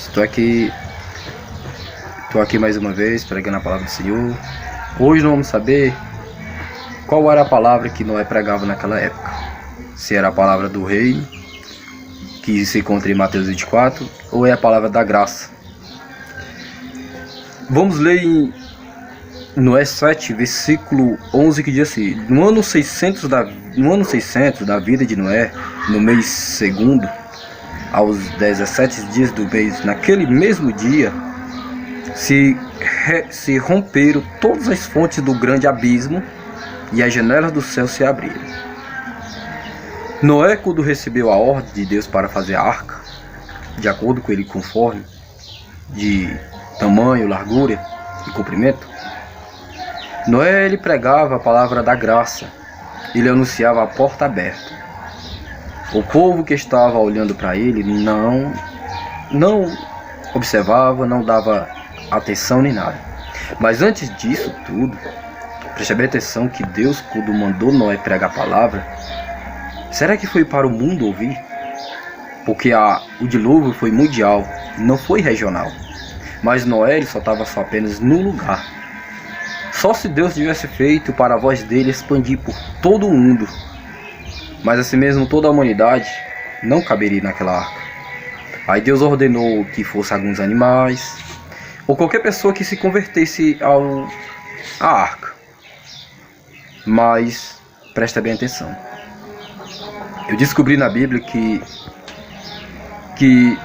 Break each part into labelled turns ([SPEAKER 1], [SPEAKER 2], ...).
[SPEAKER 1] Estou aqui mais uma vez pregando a palavra do Senhor. Hoje nós vamos saber qual era a palavra que Noé pregava naquela época. Se era a palavra do rei, que se encontra em Mateus 24, ou é a palavra da graça. Vamos ler em Noé 7, versículo 11, que diz assim: no ano 600 da vida de Noé, no mês segundo, aos 17 dias do mês, naquele mesmo dia, se romperam todas as fontes do grande abismo e as janelas do céu se abriram. Noé, quando recebeu a ordem de Deus para fazer a arca, de acordo com ele, conforme de tamanho, largura e comprimento, Noé, ele pregava a palavra da graça. Ele anunciava a porta aberta. O povo que estava olhando para ele não observava, não dava atenção nem nada. Mas antes disso tudo, preste bem atenção que Deus, quando mandou Noé pregar a palavra, será que foi para o mundo ouvir? Porque o dilúvio foi mundial, não foi regional. Mas Noé, ele só estava apenas no lugar. Só se Deus tivesse feito para a voz dele expandir por todo o mundo. Mas assim mesmo toda a humanidade não caberia naquela arca. Aí Deus ordenou que fosse alguns animais, ou qualquer pessoa que se convertesse à arca. Mas presta bem atenção. Eu descobri na Bíblia que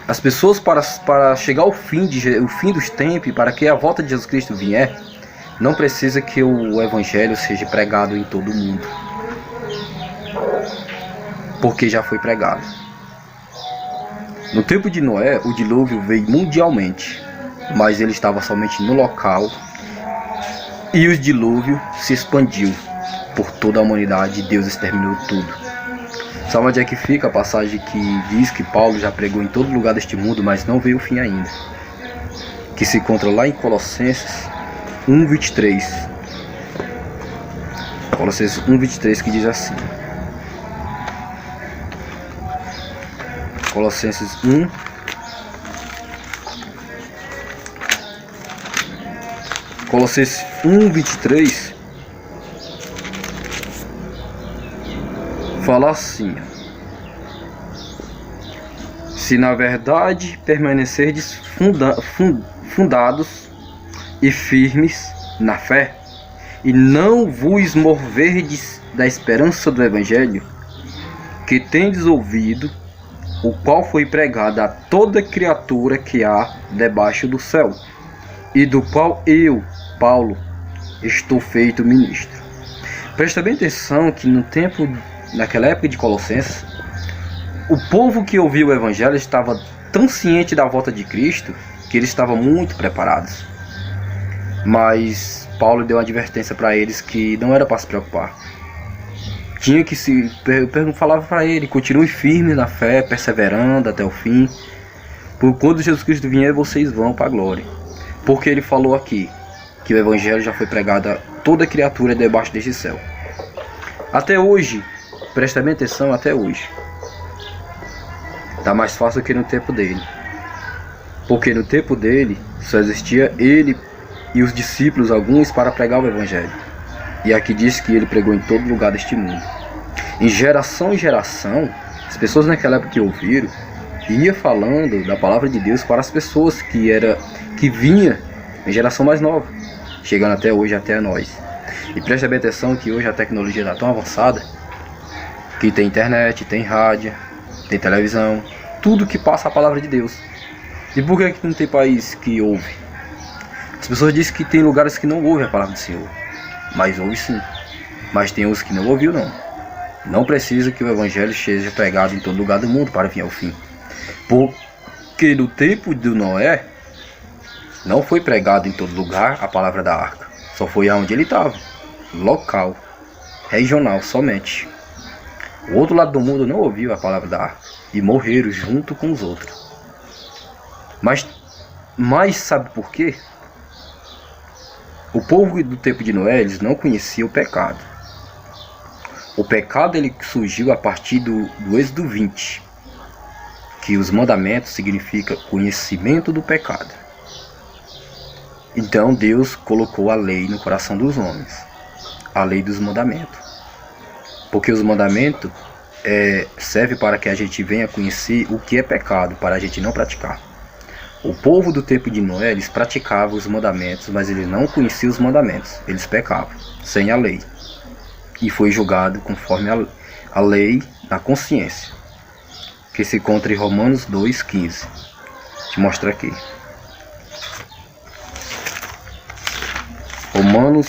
[SPEAKER 1] as pessoas, para chegar ao fim dos tempos, para que a volta de Jesus Cristo vier, não precisa que o Evangelho seja pregado em todo o mundo, porque já foi pregado. No tempo de Noé, o dilúvio veio mundialmente, mas ele estava somente no local, e o dilúvio se expandiu por toda a humanidade e Deus exterminou tudo. Sabe onde é que fica a passagem que diz que Paulo já pregou em todo lugar deste mundo, mas não veio o fim ainda? Que se encontra lá em Colossenses 1:23. Colossenses 1:23, que diz assim. Colossenses 1. Colossenses 1:23 fala assim: se na verdade permanecerdes fundados e firmes na fé, e não vos moverdes da esperança do Evangelho, que tendes ouvido, o qual foi pregado a toda criatura que há debaixo do céu, e do qual eu, Paulo, estou feito ministro. Presta bem atenção que naquela época de Colossenses, o povo que ouviu o Evangelho estava tão ciente da volta de Cristo que eles estavam muito preparados. Mas Paulo deu uma advertência para eles que não era para se preocupar. Tinha que falava para ele: continue firme na fé, perseverando até o fim, por quando Jesus Cristo vier, vocês vão para a glória. Porque ele falou aqui que o Evangelho já foi pregado a toda criatura debaixo deste céu. Até hoje, presta bem atenção, até hoje está mais fácil que no tempo dele. Porque no tempo dele só existia ele e os discípulos, alguns, para pregar o Evangelho. E aqui diz que ele pregou em todo lugar deste mundo. Em geração em geração, as pessoas naquela época que ouviram, ia falando da palavra de Deus para as pessoas que vinha em geração mais nova, chegando até hoje, até nós. E presta bem atenção que hoje a tecnologia está tão avançada que tem internet, tem rádio, tem televisão, tudo que passa a palavra de Deus. E por que não tem país que ouve? As pessoas dizem que tem lugares que não ouvem a palavra do Senhor, mas ouve sim. Mas tem os que não ouviu não. Não precisa que o Evangelho seja pregado em todo lugar do mundo para vir ao fim. Porque no tempo de Noé, não foi pregado em todo lugar a palavra da arca. Só foi aonde ele estava. Local, regional somente. O outro lado do mundo não ouviu a palavra da arca e morreram junto com os outros. Mas sabe por quê? O povo do tempo de Noé, eles não conheciam o pecado. O pecado ele surgiu a partir do Êxodo 20. que os mandamentos significa conhecimento do pecado. Então Deus colocou a lei no coração dos homens, a lei dos mandamentos. Porque os mandamentos servem para que a gente venha conhecer o que é pecado, para a gente não praticar. O povo do tempo de Noé, eles praticavam os mandamentos, mas eles não conheciam os mandamentos, eles pecavam, sem a lei. E foi julgado conforme a lei na consciência, que se encontra em Romanos 2,15. Te mostro aqui. Romanos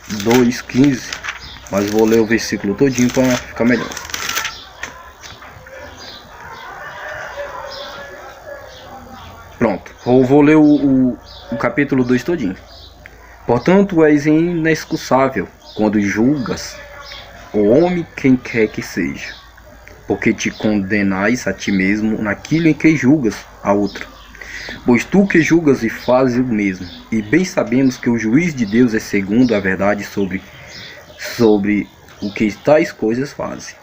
[SPEAKER 1] 2,15, mas vou ler o versículo todinho para ficar melhor. Pronto, vou ler o capítulo 2 todinho. Portanto, és inexcusável quando julgas o homem quem quer que seja, porque te condenais a ti mesmo naquilo em que julgas a outro. Pois tu que julgas e fazes o mesmo, e bem sabemos que o juiz de Deus é segundo a verdade sobre o que tais coisas fazem.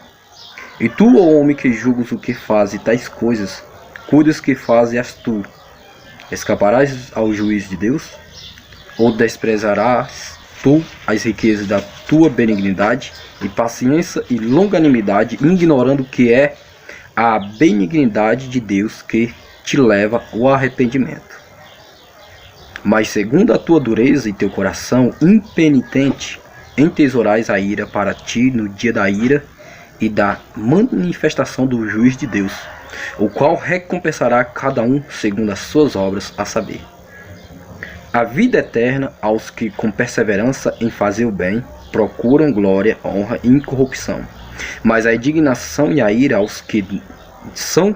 [SPEAKER 1] E tu, ó homem que julgas o que fazes tais coisas, cuidas que fazes tu, escaparás ao juiz de Deus? Ou desprezarás tu as riquezas da tua benignidade e paciência e longanimidade, ignorando que é a benignidade de Deus que te leva ao arrependimento? Mas segundo a tua dureza e teu coração impenitente, entesourais a ira para ti no dia da ira e da manifestação do juiz de Deus, o qual recompensará cada um segundo as suas obras, a saber, a vida eterna aos que com perseverança em fazer o bem procuram glória, honra e incorrupção, mas a indignação e a ira aos que são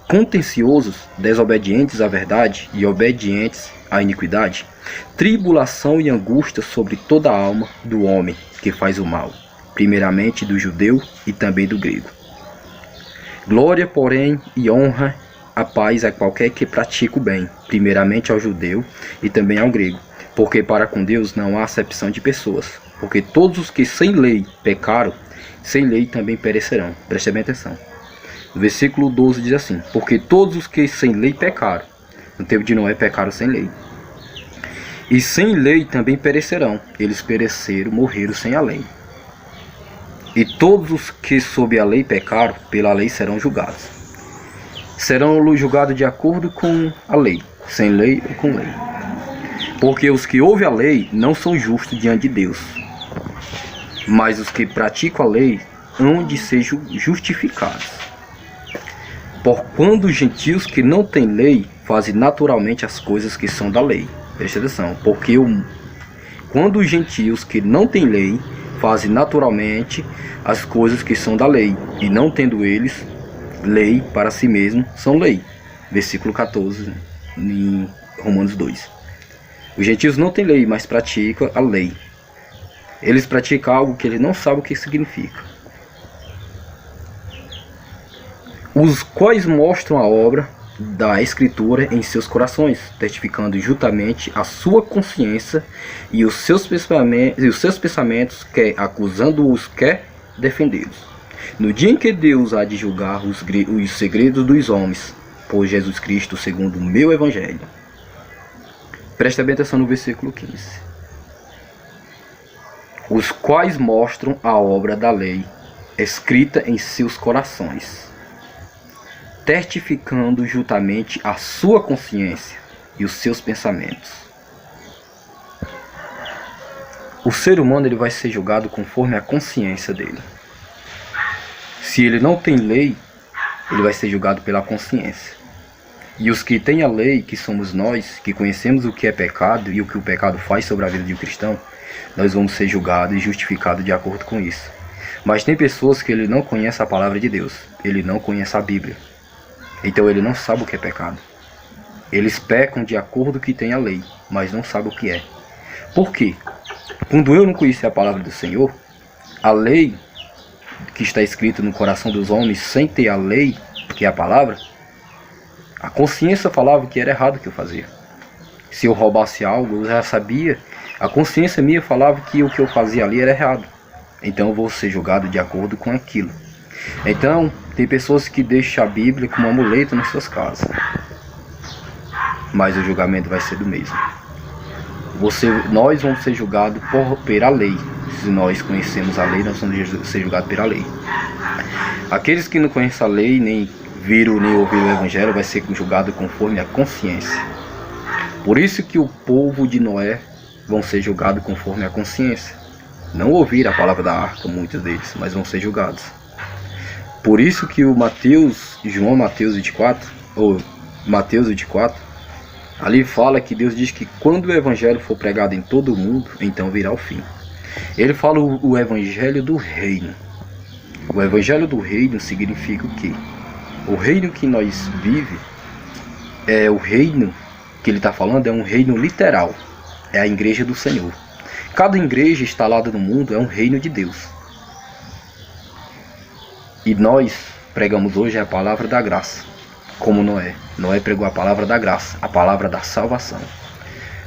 [SPEAKER 1] contenciosos, desobedientes à verdade e obedientes à iniquidade, tribulação e angústia sobre toda a alma do homem que faz o mal, primeiramente do judeu e também do grego. Glória, porém, e honra, a paz a qualquer que pratica o bem, primeiramente ao judeu e também ao grego, porque para com Deus não há acepção de pessoas, porque todos os que sem lei pecaram, sem lei também perecerão. Preste bem atenção. O versículo 12 diz assim: porque todos os que sem lei pecaram, no tempo de Noé pecaram sem lei, e sem lei também perecerão. Eles pereceram, morreram sem a lei. E todos os que sob a lei pecaram, pela lei serão julgados. Serão julgados de acordo com a lei, sem lei ou com lei. Porque os que ouvem a lei não são justos diante de Deus, mas os que praticam a lei hão de ser justificados. Porquanto os gentios que não têm lei fazem naturalmente as coisas que são da lei. Preste atenção, porque quando os gentios que não têm lei fazem naturalmente as coisas que são da lei, e não tendo eles lei para si mesmo, são lei. Versículo 14, em Romanos 2. Os gentios não têm lei, mas praticam a lei. Eles praticam algo que eles não sabem o que significa. Os quais mostram a obra da Escritura em seus corações, testificando juntamente a sua consciência e os seus pensamentos, quer acusando-os, quer defendê-los. No dia em que Deus há de julgar os segredos dos homens, por Jesus Cristo, segundo o meu Evangelho. Presta bem atenção no versículo 15. Os quais mostram a obra da lei, escrita em seus corações, testificando juntamente a sua consciência e os seus pensamentos. O ser humano ele vai ser julgado conforme a consciência dele. Se ele não tem lei, ele vai ser julgado pela consciência. E os que têm a lei, que somos nós, que conhecemos o que é pecado e o que o pecado faz sobre a vida de um cristão, nós vamos ser julgados e justificados de acordo com isso. Mas tem pessoas que ele não conhece a palavra de Deus, ele não conhece a Bíblia. Então ele não sabe o que é pecado. Eles pecam de acordo com o que tem a lei, mas não sabem o que é. Por quê? Quando eu não conhecia a palavra do Senhor, a lei que está escrita no coração dos homens, sem ter a lei, que é a palavra, a consciência falava que era errado o que eu fazia. Se eu roubasse algo, eu já sabia, a consciência minha falava que o que eu fazia ali era errado. Então eu vou ser julgado de acordo com aquilo. Então, tem pessoas que deixam a Bíblia como amuleto nas suas casas. Mas o julgamento vai ser do mesmo. Nós vamos ser julgados pela lei. Se nós conhecemos a lei, nós vamos ser julgados pela lei. Aqueles que não conhecem a lei, nem viram, nem ouviram o Evangelho, vai ser julgado conforme a consciência. Por isso que o povo de Noé vão ser julgados conforme a consciência. Não ouviram a palavra da arca, muitos deles, mas vão ser julgados. Por isso que o João Mateus 24, ou Mateus 24, ali fala que Deus diz que quando o Evangelho for pregado em todo o mundo, então virá o fim. Ele fala o Evangelho do Reino. O Evangelho do Reino significa o quê? O reino que nós vivemos, o reino que ele está falando é um reino literal. É a igreja do Senhor. Cada igreja instalada no mundo é um reino de Deus. E nós pregamos hoje a palavra da graça, como Noé. Noé pregou a palavra da graça, a palavra da salvação.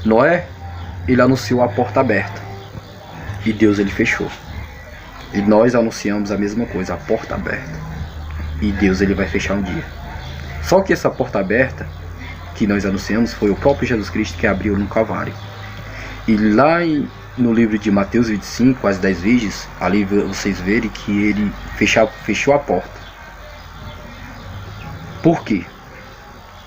[SPEAKER 1] Noé, ele anunciou a porta aberta. E Deus, ele fechou. E nós anunciamos a mesma coisa, a porta aberta. E Deus, ele vai fechar um dia. Só que essa porta aberta que nós anunciamos foi o próprio Jesus Cristo que abriu no Calvário. E lá no livro de Mateus 25, as 10 virgens, ali vocês verem que ele fechou a porta. Por quê?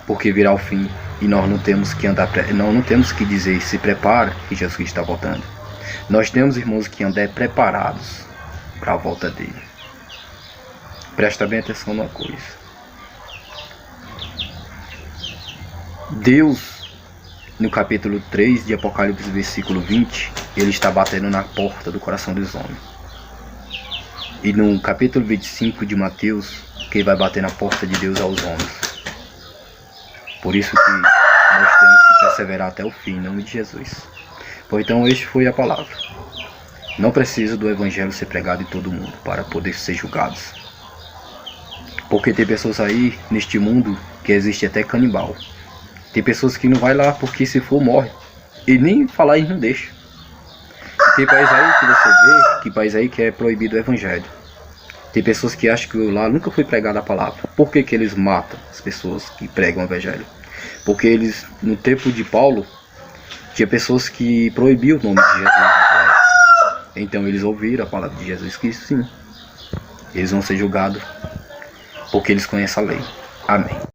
[SPEAKER 1] Porque virá o fim e nós não temos que não temos que dizer se prepara que Jesus Cristo está voltando. Nós temos, irmãos, que andar preparados para a volta dele. Presta bem atenção numa coisa. Deus, no capítulo 3 de Apocalipse, versículo 20, ele está batendo na porta do coração dos homens. E no capítulo 25 de Mateus, quem vai bater na porta de Deus é os homens. Por isso que nós temos que perseverar até o fim, em nome de Jesus. Pois então, este foi a palavra. Não precisa do Evangelho ser pregado em todo mundo para poder ser julgados. Porque tem pessoas aí neste mundo que existe até canibal. Tem pessoas que não vai lá porque se for morre. E nem falar e não deixa. E tem país aí que você vê, que país aí que é proibido o Evangelho. Tem pessoas que acham que lá nunca foi pregada a palavra. Por que eles matam as pessoas que pregam o Evangelho? Porque eles, no tempo de Paulo, tinha pessoas que proibiam o nome de Jesus. Então eles ouviram a palavra de Jesus Cristo, sim. Eles vão ser julgados porque eles conhecem a lei. Amém.